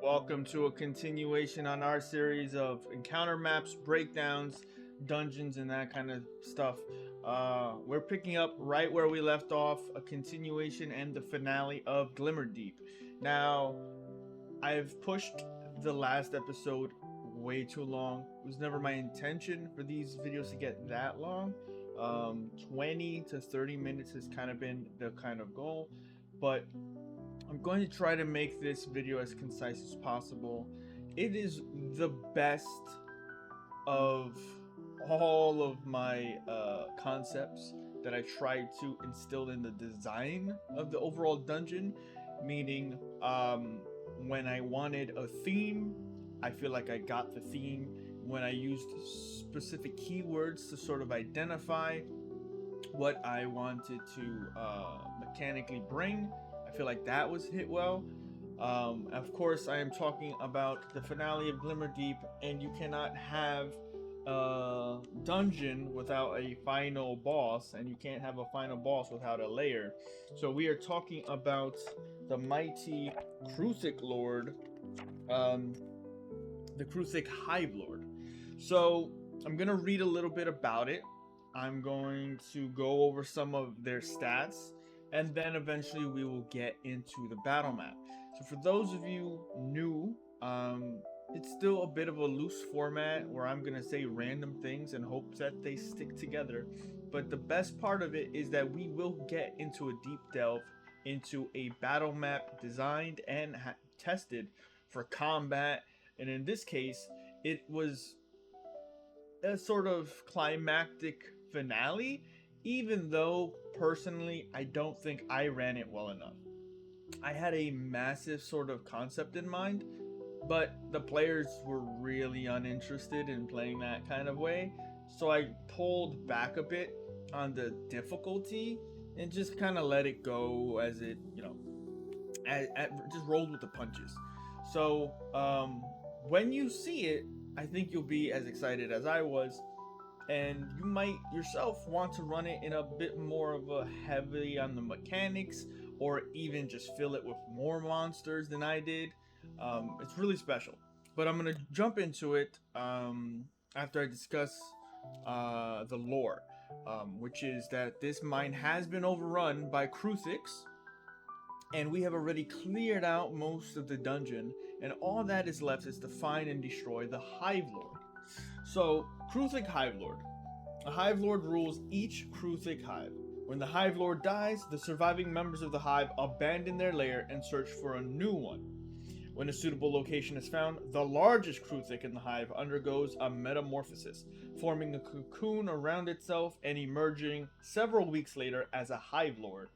Welcome to a continuation on our series of encounter maps, breakdowns, dungeons, and that kind of stuff. We're picking up right where we left off, a continuation and the finale of Glimmerdeep. Now, I've pushed the last episode way too long. It was never my intention for these videos to get that long. 20 to 30 minutes has kind of been the kind of goal, but I'm going to try to make this video as concise as possible. It is the best of all of my concepts that I tried to instill in the design of the overall dungeon, meaning when I wanted a theme, I feel like I got the theme. When I used specific keywords to sort of identify what I wanted to mechanically bring, I feel like that was hit well. Of course, I am talking about the finale of Glimmerdeep, and you cannot have a dungeon without a final boss, and you can't have a final boss without a lair. So we are talking about the mighty Kruthik Lord, the Kruthik Hive Lord. So I'm gonna read a little bit about it. I'm going to go over some of their stats, and then eventually we will get into the battle map. So for those of you new, it's still a bit of a loose format where I'm gonna say random things and hope that they stick together. But the best part of it is that we will get into a deep delve into a battle map designed and tested for combat. And in this case, it was a sort of climactic finale, even though personally I don't think I ran it well enough. I had a massive sort of concept in mind, but the players were really uninterested in playing that kind of way, so I pulled back a bit on the difficulty and just kind of let it go as it, just rolled with the punches. So when you see it, I think you'll be as excited as I was, and you might yourself want to run it in a bit more of a heavy on the mechanics, or even just fill it with more monsters than I did. It's really special, but I'm gonna jump into it after I discuss the lore, which is that this mine has been overrun by Kruthiks, and we have already cleared out most of the dungeon, and all that is left is to find and destroy the Hive Lord. So, Kruthik Hive Lord. A Hive Lord rules each Kruthik Hive. When the Hive Lord dies, the surviving members of the Hive abandon their lair and search for a new one. When a suitable location is found, the largest Kruthik in the Hive undergoes a metamorphosis, forming a cocoon around itself and emerging several weeks later as a Hive Lord.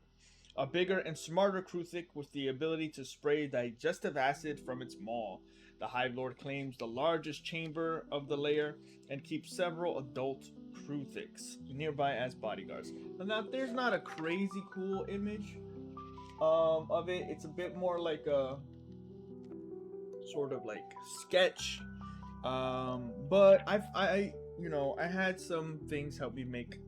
A bigger and smarter Kruthik with the ability to spray digestive acid from its maw. The Hive Lord claims the largest chamber of the lair and keeps several adult Kruthiks nearby as bodyguards. Now, there's not a crazy cool image of it. It's a bit more like a sort of like sketch. But I had some things help me make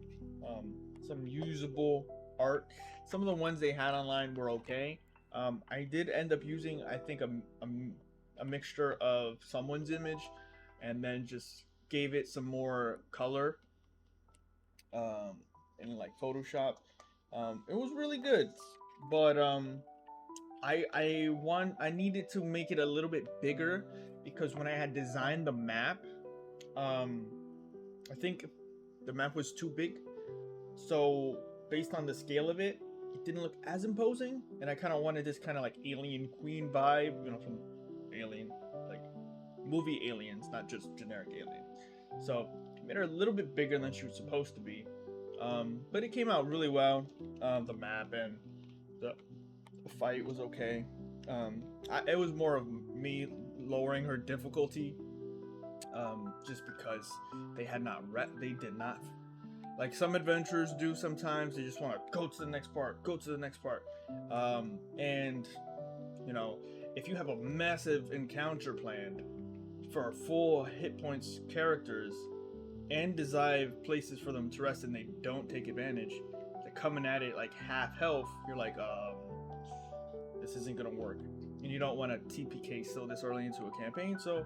some usable art. Some of the ones they had online were okay. I did end up using, I think, a mixture of someone's image, and then just gave it some more color in like Photoshop. It was really good, but I needed to make it a little bit bigger, because when I had designed the map, I think the map was too big. So based on the scale of it, it didn't look as imposing, and I kind of wanted this kind of like alien queen vibe, from Alien, like movie Aliens, not just generic Alien. So I made her a little bit bigger than she was supposed to be, but it came out really well. The map and the fight was okay. It was more of me lowering her difficulty, just because they did not. Like some adventurers do sometimes, they just want to go to the next part, and if you have a massive encounter planned for full hit points characters and design places for them to rest, and they don't take advantage, they're coming at it like half health, you're like, this isn't gonna work. and you don't want to TPK still this early into a campaign. So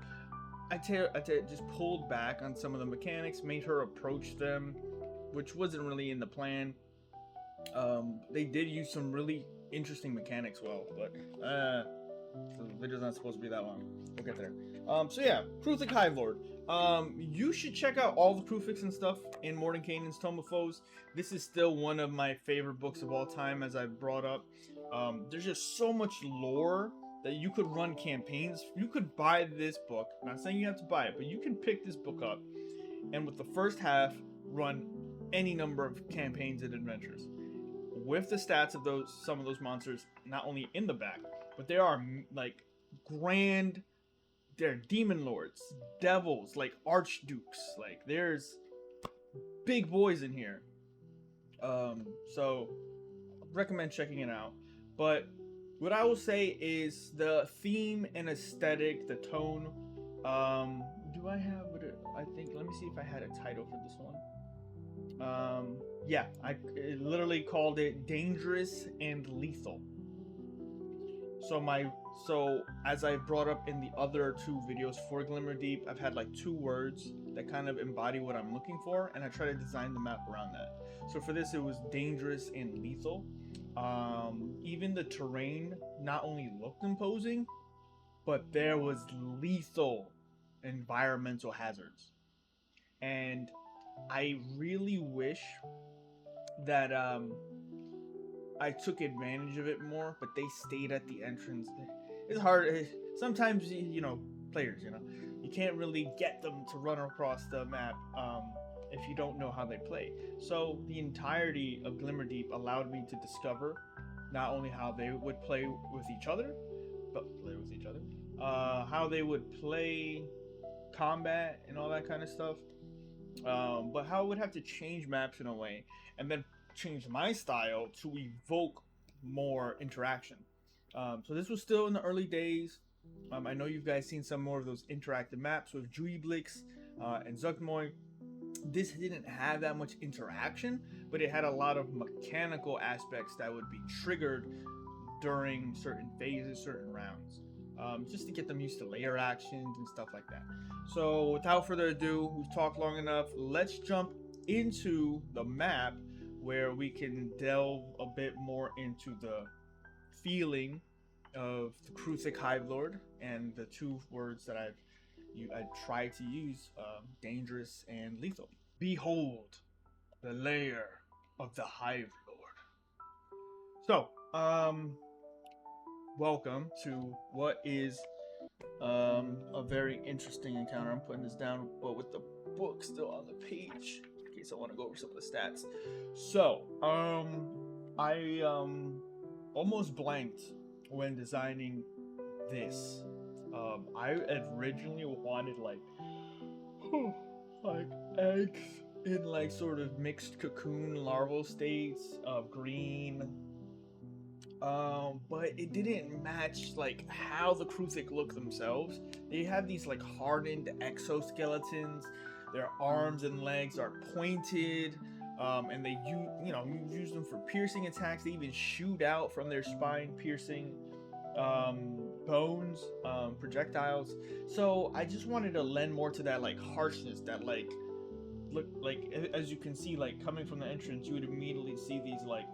I just pulled back on some of the mechanics, made her approach them, which wasn't really in the plan. They did use some really interesting mechanics, but the video's not supposed to be that long. We'll get there. So yeah, Kruthik Hive Lord. You should check out all the Kruthiks and stuff in Mordenkainen's Tome of Foes. This is still one of my favorite books of all time, as I've brought up. There's just so much lore that you could run campaigns. You could buy this book. I'm not saying you have to buy it, but you can pick this book up, and with the first half, run any number of campaigns and adventures with the stats of some of those monsters, not only in the back, but they are like grand. They're demon lords, devils, like archdukes. Like there's big boys in here. So recommend checking it out. But what I will say is the theme and aesthetic, the tone. Do I have it? I think. Let me see if I had a title for this one. Yeah, I literally called it Dangerous and Lethal. So as I brought up in the other two videos for Glimmerdeep, I've had like 2 words that kind of embody what I'm looking for, and I try to design the map around that. So for this, it was Dangerous and Lethal. Even the terrain not only looked imposing, but there was lethal environmental hazards. And I really wish that I took advantage of it more, but they stayed at the entrance. It's hard. Sometimes, players, you can't really get them to run across the map if you don't know how they play. So the entirety of Glimmerdeep allowed me to discover not only how they would play with each other, how they would play combat and all that kind of stuff, but how I would have to change maps in a way, and then change my style to evoke more interaction. So this was still in the early days. I know you guys seen some more of those interactive maps with Juiblix and zuggtmoy. This didn't have that much interaction, but it had a lot of mechanical aspects that would be triggered during certain phases, certain rounds, just to get them used to layer actions and stuff like that. So without further ado, we've talked long enough. Let's jump into the map, where we can delve a bit more into the feeling of the Kruthik Hive Lord and the 2 words that I tried to use, dangerous and lethal. Behold the lair of the Hive Lord. So, welcome to what is a very interesting encounter. I'm putting this down, but with the book still on the page, in case I want to go over some of the stats. So, I almost blanked when designing this. I originally wanted like eggs in like sort of mixed cocoon larval states of green. But it didn't match like how the Kruthik look themselves. They have these like hardened exoskeletons. Their arms and legs are pointed, and they use them for piercing attacks. They even shoot out from their spine, piercing bones, projectiles. So I just wanted to lend more to that like harshness, that like look like, as you can see, like coming from the entrance, you would immediately see these like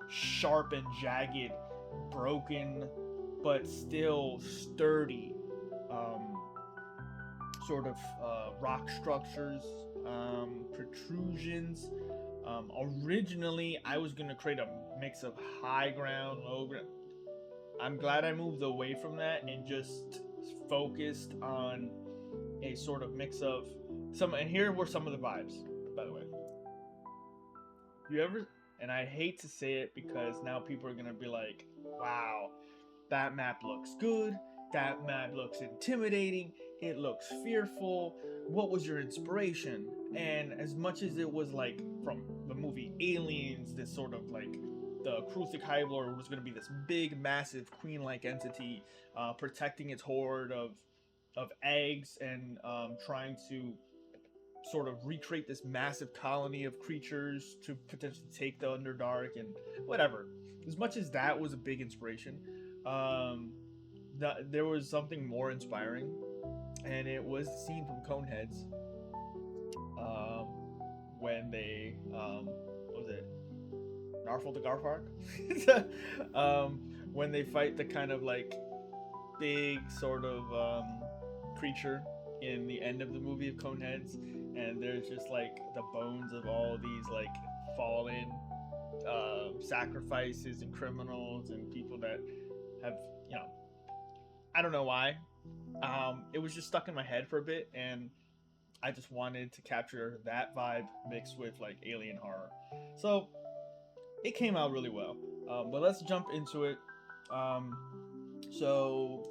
sharp and jagged, broken but still sturdy sort of rock structures, protrusions. Originally I was gonna create a mix of high ground, low ground. I'm glad I moved away from that and just focused on a sort of mix of some, and here were some of the vibes, by the way. And I hate to say it because now people are gonna be like, wow, that map looks good, that map looks intimidating, it looks fearful, what was your inspiration? And as much as it was like from the movie Aliens, this sort of like the Kruthik Hive Lord was going to be this big, massive, queen-like entity protecting its horde of eggs and trying to sort of recreate this massive colony of creatures to potentially take the Underdark and whatever. As much as that was a big inspiration, there was something more inspiring, and it was the scene from Coneheads, um, when they what was it Narful the Garfark, when they fight the kind of like big sort of creature in the end of the movie of Coneheads, and there's just like the bones of all these like fallen sacrifices and criminals and people that have, you know, I don't know why. It was just stuck in my head for a bit, and I just wanted to capture that vibe mixed with like alien horror. So it came out really well. But let's jump into it. Um, so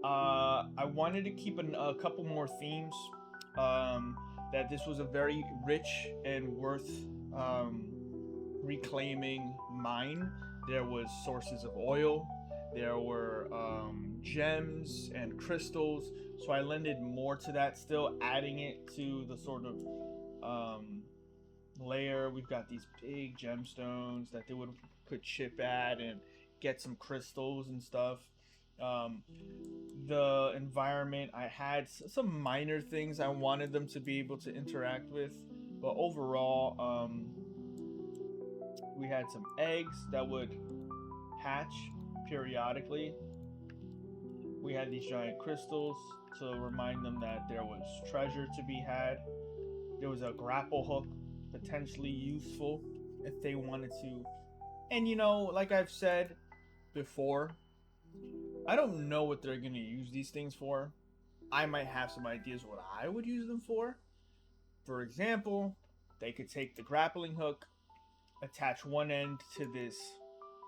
I wanted to keep a couple more themes. Um, that this was a very rich and worth um, reclaiming mine. There was sources of oil. There were gems and crystals. So I lended more to that, still adding it to the sort of layer. We've got these big gemstones that they would put chip at and get some crystals and stuff. Um, the environment, I had some minor things I wanted them to be able to interact with, but overall, we had some eggs that would hatch periodically. We had these giant crystals to remind them that there was treasure to be had. There was a grapple hook, potentially useful if they wanted to. And you know, like I've said before, I don't know what they're going to use these things for. I might have some ideas what I would use them for. For example, they could take the grappling hook, attach one end to this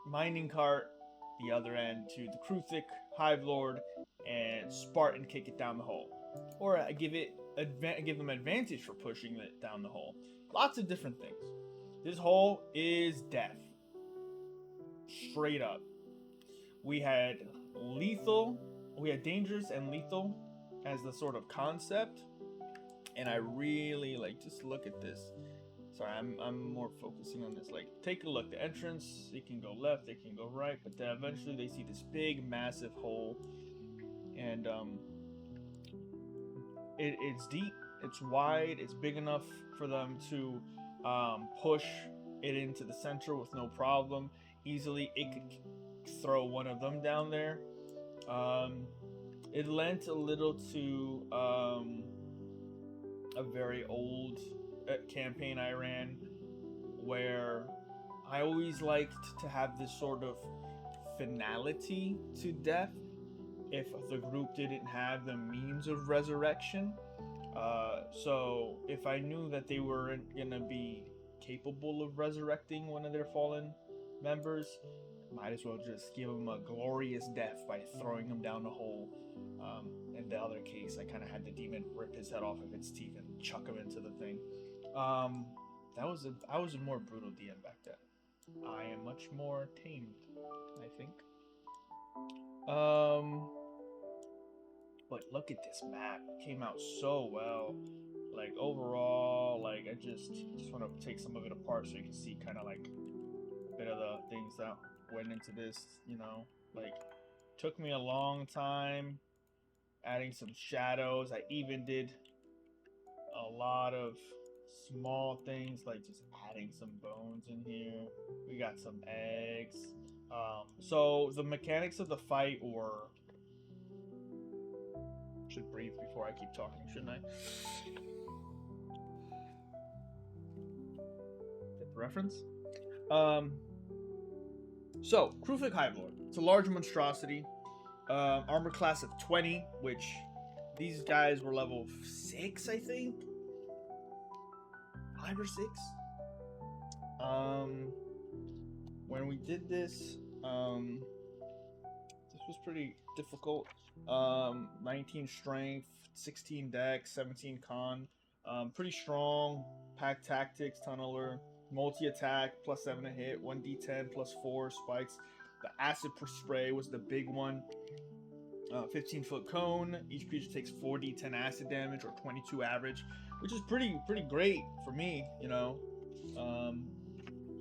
mining cart, the other end to the Kruthik Hive Lord, and Spartan kick it down the hole. Or give them advantage for pushing it down the hole. Lots of different things. This hole is death. Straight up. We had dangerous and lethal as the sort of concept. And I really like, just look at this. Sorry, I'm more focusing on this. Like, take a look. The entrance, it can go left, it can go right, but then eventually they see this big, massive hole, and it's deep, it's wide, it's big enough for them to push it into the center with no problem. Easily, it could throw one of them down there. It lent a little to a very old campaign I ran, where I always liked to have this sort of finality to death if the group didn't have the means of resurrection. So if I knew that they weren't gonna be capable of resurrecting one of their fallen members, might as well just give them a glorious death by throwing him down the hole. In the other case, I kind of had the demon rip his head off of its teeth and chuck him into the thing. I was a more brutal DM back then. I am much more tamed, I think. But look at this map. It came out so well. Like overall, like I just want to take some of it apart so you can see kind of like a bit of the things that went into this. You know, like took me a long time adding some shadows. I even did a lot of small things like just adding some bones in here. We got some eggs. So the mechanics of the fight were... Should breathe before I keep talking, shouldn't I? Get the reference? So, Kruthik Hive Lord. It's a large monstrosity. Armor class of 20, which these guys were level 6, I think? 5 or 6? When we did this, this was pretty difficult. 19 strength, 16 dex, 17 con. Pretty strong. Pack tactics, tunneler, multi-attack, plus 7 to hit, 1d10, plus 4 spikes. The acid spray was the big one. 15-foot cone. Each creature takes 4d10 acid damage, or 22 average, which is pretty great for me, you know.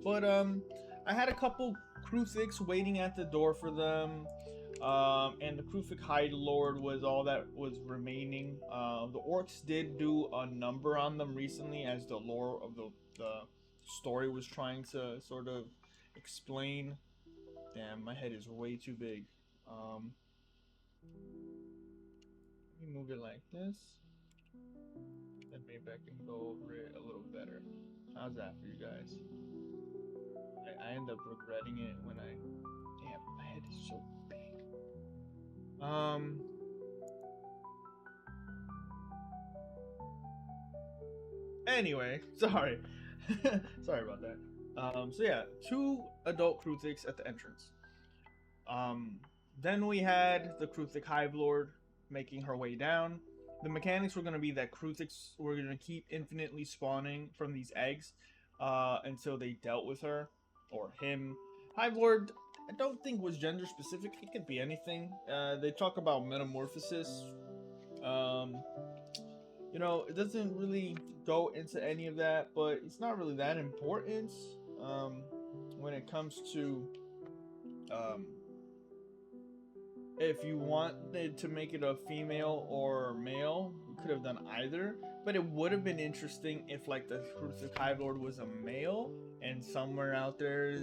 But I had a couple Kruthiks waiting at the door for them. And the Kruthik Hive Lord was all that was remaining. The orcs did do a number on them recently, as the lore of the story was trying to sort of explain. Damn, my head is way too big. Let me move it like this. Then maybe I can go over it a little better. How's that for you guys? I end up regretting it when I. Damn, my head is so big. Anyway, sorry. Sorry about that. So yeah, two adult Kruthiks at the entrance. Um, then we had the Kruthik Hive Lord making her way down. The mechanics were going to be that Kruthiks were going to keep infinitely spawning from these eggs until they dealt with her or him. Hive Lord, I don't think was gender specific. It could be anything. They talk about metamorphosis. Um, it doesn't really go into any of that, but it's not really that important when it comes to um, if you wanted to make it a female or male, you could have done either. But it would have been interesting if, like, the Kruthik Hive Lord was a male, and somewhere out there,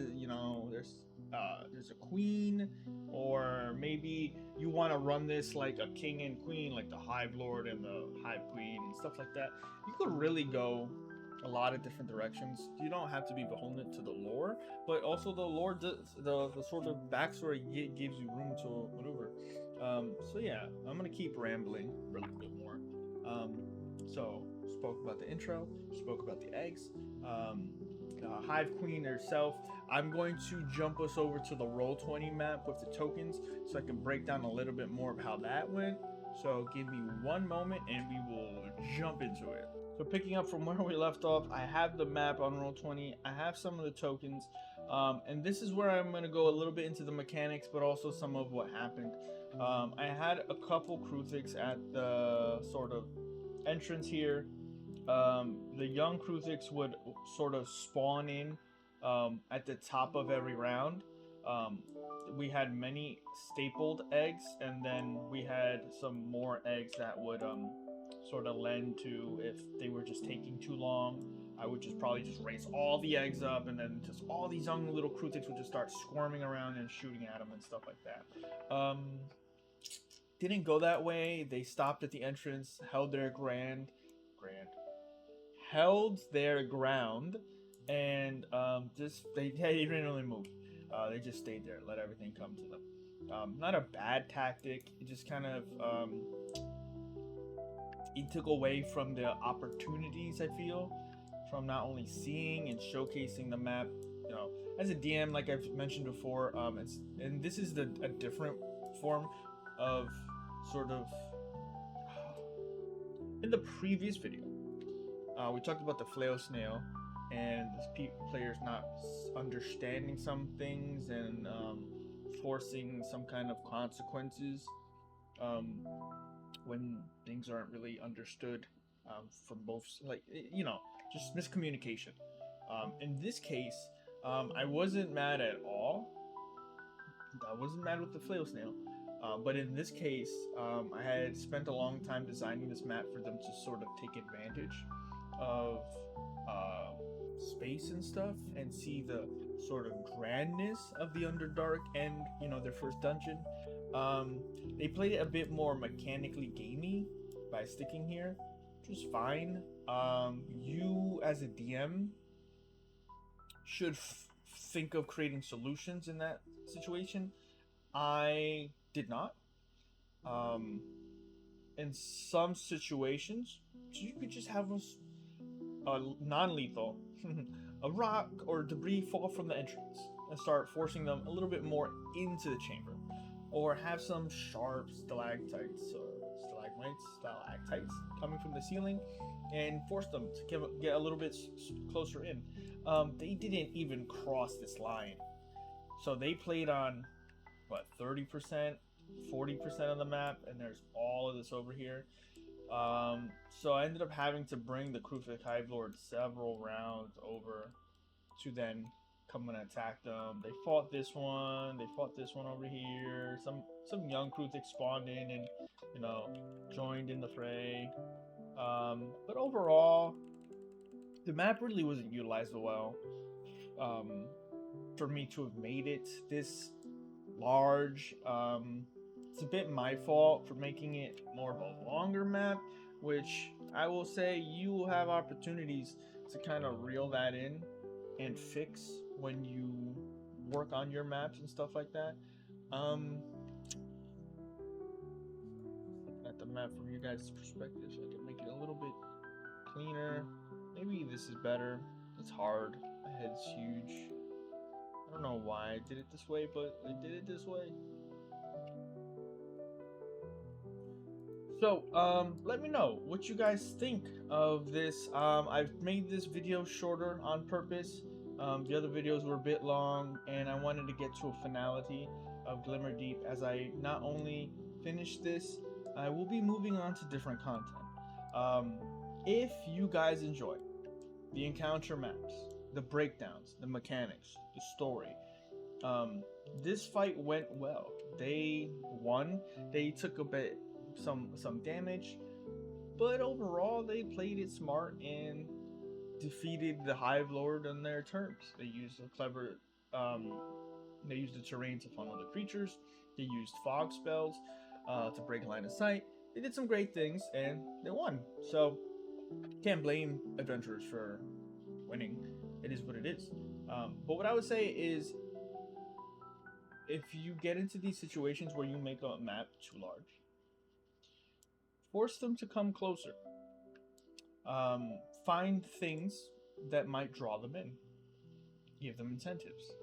there's a queen, or maybe you want to run this like a king and queen, like the Hive Lord and the Hive Queen and stuff like that. You could really go a lot of different directions. You don't have to be beholden to the lore, but also the lore, the sort of backstory gives you room to maneuver. So yeah, I'm gonna keep rambling a little bit more. So spoke about the intro, spoke about the eggs. Hive Queen herself. I'm going to jump us over to the Roll20 map with the tokens so I can break down a little bit more of how that went. So give me one moment and we will jump into it. So picking up from where we left off, I have the map on Roll20. I have some of the tokens. And this is where I'm going to go a little bit into the mechanics, but also some of what happened. I had a couple Kruthiks at the sort of entrance here. The young Kruthiks would sort of spawn in at the top of every round. Um, we had many stapled eggs, and then we had some more eggs that would sort of lend to if they were just taking too long. I would just probably just raise all the eggs up, and then just all these young little Kruthiks would just start squirming around and shooting at them and stuff like that. Didn't go that way. They stopped at the entrance, held their held their ground, and they didn't really move. They just stayed there, let everything come to them. Not a bad tactic. It just kind of it took away from the opportunities, I feel, from not only seeing and showcasing the map. As a DM, like I've mentioned before, and this is a different form of sort of. In the previous video, we talked about the flail snail and players not understanding some things and forcing some kind of consequences when things aren't really understood from both, just miscommunication. In this case, I wasn't mad at all. I wasn't mad with the flail snail. But in this case, I had spent a long time designing this map for them to sort of take advantage of uh, space and stuff and see the sort of grandness of the Underdark and, their first dungeon. They played it a bit more mechanically gamey by sticking here, which was fine. You, as a DM, should think of creating solutions in that situation. I did not. Um, in some situations, you could just have a non-lethal, a rock or debris fall from the entrance and start forcing them a little bit more into the chamber, or have some sharp stalactites coming from the ceiling and force them to get a little bit closer in. They didn't even cross this line, so they played on 30%, 40% of the map, and there's all of this over here. So I ended up having to bring the Kruthik Hive Lord several rounds over to then come and attack them. They fought this one over here. some young Kruthik spawned in and, you know, joined in the fray. But overall, the map really wasn't utilized well. Um, for me to have made it this large, it's a bit my fault for making it more of a longer map, which I will say you will have opportunities to kind of reel that in and fix when you work on your maps and stuff like that. Looking at the map from you guys' perspective, so I can make it a little bit cleaner. Maybe this is better. It's hard. My head's huge. I don't know why I did it this way, but I did it this way. So, let me know what you guys think of this. I've made this video shorter on purpose. The other videos were a bit long, and I wanted to get to a finality of Glimmerdeep. As I not only finish this, I will be moving on to different content. Um, if you guys enjoy the encounter maps, the breakdowns, the mechanics, the story, this fight went well. They won. They took a bit some damage, but overall they played it smart and defeated the Hive Lord on their terms. They used a clever they used the terrain to funnel the creatures. They used fog spells to break line of sight. They did some great things and they won. So can't blame adventurers for winning. It is what it is. But what I would say is, if you get into these situations where you make a map too large, force them to come closer. Find things that might draw them in. Give them incentives.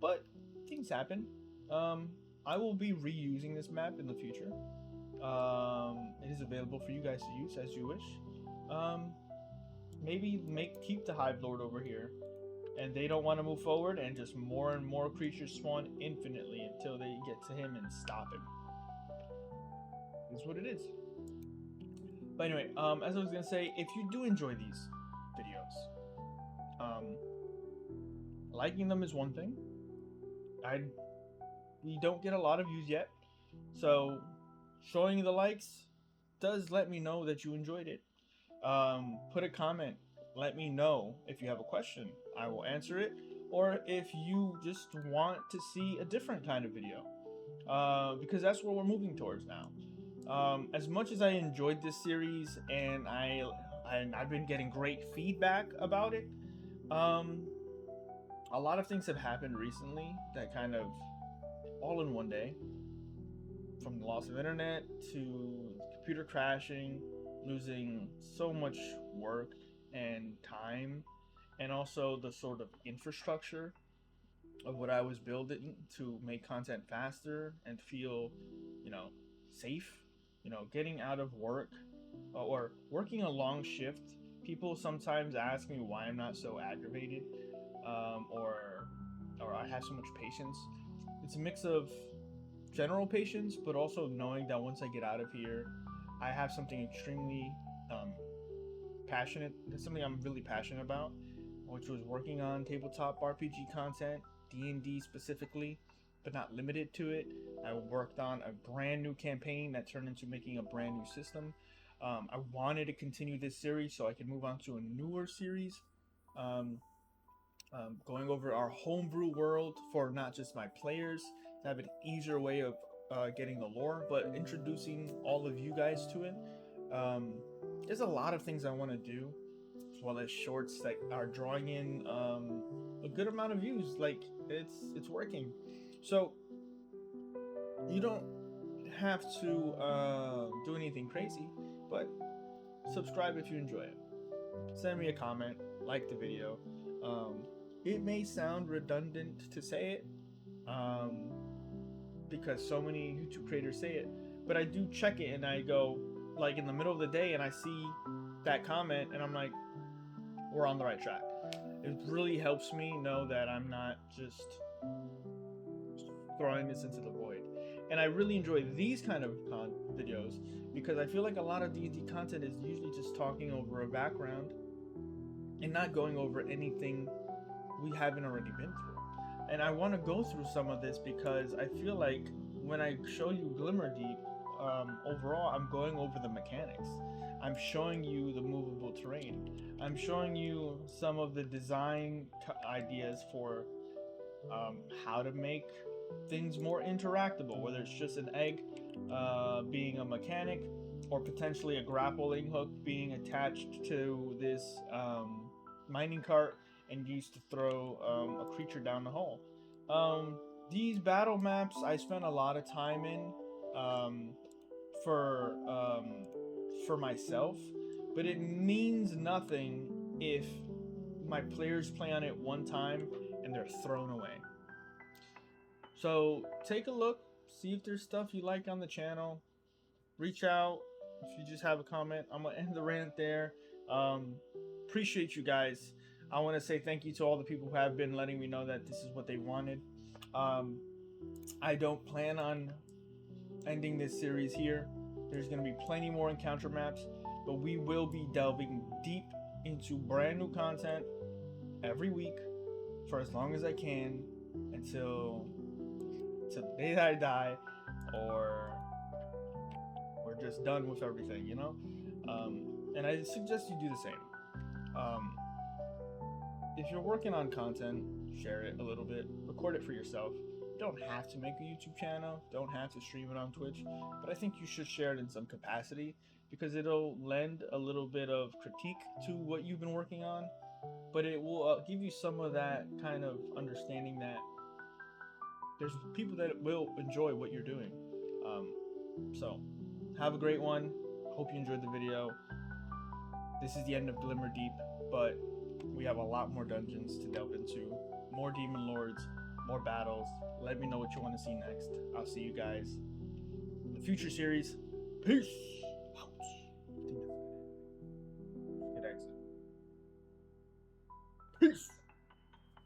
But things happen. I will be reusing this map in the future. It is available for you guys to use as you wish. Maybe keep the Hive Lord over here, and they don't want to move forward, and just more and more creatures spawn infinitely until they get to him and stop him. It's what it is. But anyway, as I was gonna say, if you do enjoy these videos, liking them is one thing. We don't get a lot of views yet, so showing the likes does let me know that you enjoyed it. Put a comment. Let me know if you have a question. I will answer it, or if you just want to see a different kind of video, because that's what we're moving towards now. As much as I enjoyed this series and I've been getting great feedback about it, a lot of things have happened recently that kind of all in one day, from the loss of internet to computer crashing, losing so much work and time, and also the sort of infrastructure of what I was building to make content faster and feel, safe. Getting out of work or working a long shift. People sometimes ask me why I'm not so aggravated, or I have so much patience. It's a mix of general patience, but also knowing that once I get out of here, I have something extremely passionate. That's something I'm really passionate about, which was working on tabletop RPG content, D&D specifically, but not limited to it. I worked on a brand new campaign that turned into making a brand new system. I wanted to continue this series so I could move on to a newer series, going over our homebrew world for not just my players to have an easier way of getting the lore, but introducing all of you guys to it. There's a lot of things I want to do, as well as shorts that are drawing in a good amount of views. Like, it's working. So you don't have to do anything crazy, but subscribe if you enjoy it. Send me a comment, like the video. It may sound redundant to say it, because so many YouTube creators say it, but I do check it and I go, like, in the middle of the day and I see that comment and I'm like, we're on the right track. It really helps me know that I'm not just throwing this into the void. And I really enjoy these kind of videos because I feel like a lot of D&D content is usually just talking over a background and not going over anything we haven't already been through. And I want to go through some of this because I feel like when I show you Glimmerdeep, overall, I'm going over the mechanics. I'm showing you the movable terrain. I'm showing you some of the design ideas for how to make things more interactable, whether it's just an egg being a mechanic, or potentially a grappling hook being attached to this mining cart and used to throw a creature down the hole. These battle maps I spent a lot of time in um, for myself, but it means nothing if my players play on it one time and they're thrown away. So take a look, see if there's stuff you like on the channel. Reach out if you just have a comment. I'm gonna end the rant there. Appreciate you guys. I want to say thank you to all the people who have been letting me know that this is what they wanted. I don't plan on ending this series here. There's going to be plenty more encounter maps, but we will be delving deep into brand new content every week for as long as I can until the day that I die, or we're just done with everything, you know? And I suggest you do the same. If you're working on content, share it a little bit, record it for yourself. You don't have to make a YouTube channel, don't have to stream it on Twitch, but I think you should share it in some capacity because it'll lend a little bit of critique to what you've been working on, but it will give you some of that kind of understanding that there's people that will enjoy what you're doing. So have a great one. Hope you enjoyed the video. This is the end of Glimmerdeep, but we have a lot more dungeons to delve into, more demon lords, more battles. Let me know what you want to see next. I'll see you guys in the future series. Peace out. Good exit. Peace.